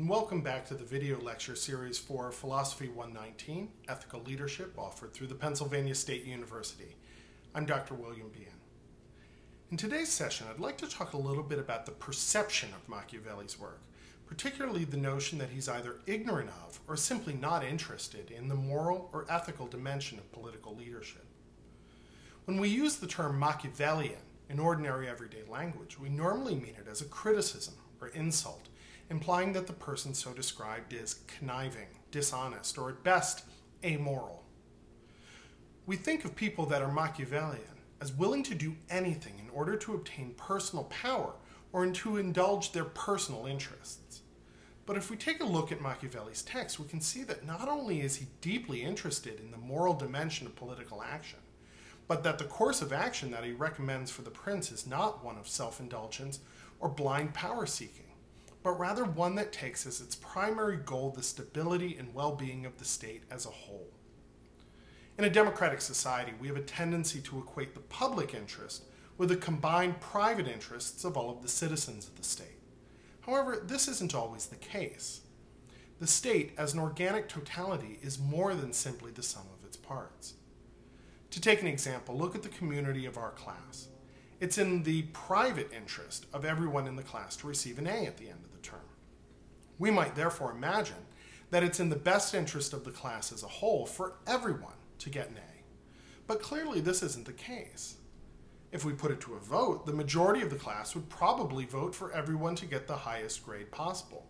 and welcome back to the video lecture series for Philosophy 119, Ethical Leadership, offered through the Pennsylvania State University. I'm Dr. William Behun. In today's session, I'd like to talk a little bit about the perception of Machiavelli's work, particularly the notion that he's either ignorant of or simply not interested in the moral or ethical dimension of political leadership. When we use the term Machiavellian in ordinary everyday language, we normally mean it as a criticism or insult, implying that the person so described is conniving, dishonest, or at best, amoral. We think of people that are Machiavellian as willing to do anything in order to obtain personal power or to indulge their personal interests. But if we take a look at Machiavelli's text, we can see that not only is he deeply interested in the moral dimension of political action, but that the course of action that he recommends for the prince is not one of self-indulgence or blind power-seeking, but rather one that takes as its primary goal the stability and well-being of the state as a whole. In a democratic society, we have a tendency to equate the public interest with the combined private interests of all of the citizens of the state. However, this isn't always the case. The state, as an organic totality, is more than simply the sum of its parts. To take an example, look at the community of our class. It's in the private interest of everyone in the class to receive an A at the end of the term. We might therefore imagine that it's in the best interest of the class as a whole for everyone to get an A. But clearly this isn't the case. If we put it to a vote, the majority of the class would probably vote for everyone to get the highest grade possible,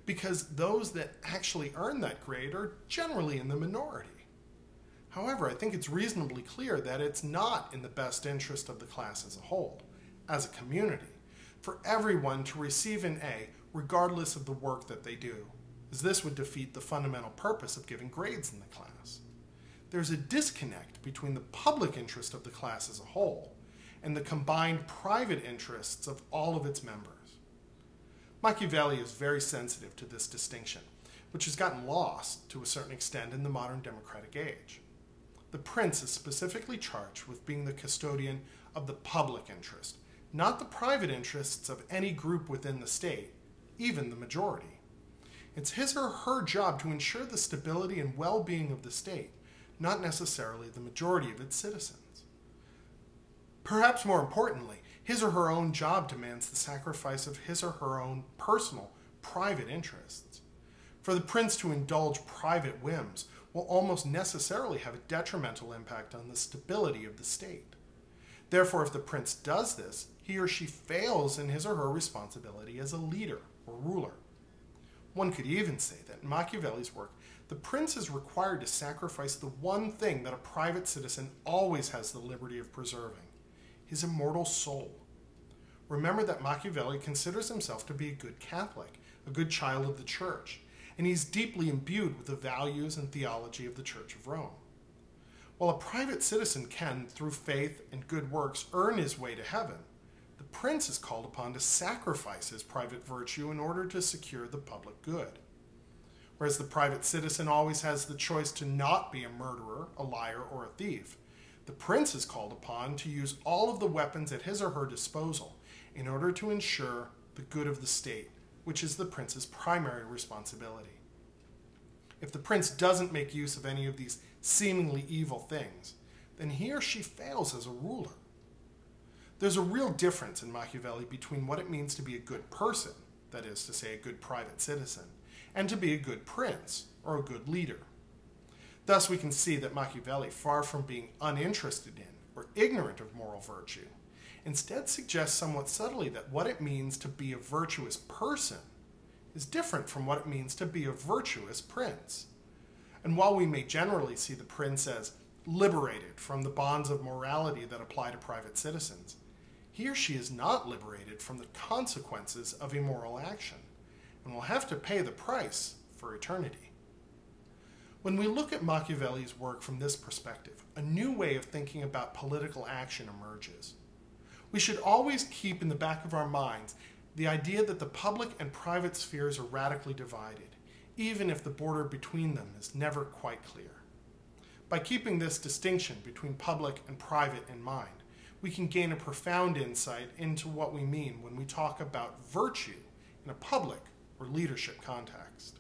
because those that actually earn that grade are generally in the minority. However, I think it's reasonably clear that it's not in the best interest of the class as a whole, as a community, for everyone to receive an A regardless of the work that they do, as this would defeat the fundamental purpose of giving grades in the class. There's a disconnect between the public interest of the class as a whole and the combined private interests of all of its members. Machiavelli is very sensitive to this distinction, which has gotten lost to a certain extent in the modern democratic age. The prince is specifically charged with being the custodian of the public interest, not the private interests of any group within the state, even the majority. It's his or her job to ensure the stability and well-being of the state, not necessarily the majority of its citizens. Perhaps more importantly, his or her own job demands the sacrifice of his or her own personal, private interests. For the prince to indulge private whims will almost necessarily have a detrimental impact on the stability of the state. Therefore, if the prince does this, he or she fails in his or her responsibility as a leader or ruler. One could even say that in Machiavelli's work, the prince is required to sacrifice the one thing that a private citizen always has the liberty of preserving: his immortal soul. Remember that Machiavelli considers himself to be a good Catholic, a good child of the Church, and he's deeply imbued with the values and theology of the Church of Rome. While a private citizen can, through faith and good works, earn his way to heaven, the prince is called upon to sacrifice his private virtue in order to secure the public good. Whereas the private citizen always has the choice to not be a murderer, a liar, or a thief, the prince is called upon to use all of the weapons at his or her disposal in order to ensure the good of the state, which is the prince's primary responsibility. If the prince doesn't make use of any of these seemingly evil things, then he or she fails as a ruler. There's a real difference in Machiavelli between what it means to be a good person, that is to say a good private citizen, and to be a good prince or a good leader. Thus we can see that Machiavelli, far from being uninterested in or ignorant of moral virtue, instead suggests somewhat subtly that what it means to be a virtuous person is different from what it means to be a virtuous prince. And while we may generally see the prince as liberated from the bonds of morality that apply to private citizens, he or she is not liberated from the consequences of immoral action, and will have to pay the price for eternity. When we look at Machiavelli's work from this perspective, a new way of thinking about political action emerges. We should always keep in the back of our minds the idea that the public and private spheres are radically divided, even if the border between them is never quite clear. By keeping this distinction between public and private in mind, we can gain a profound insight into what we mean when we talk about virtue in a public or or leadership context.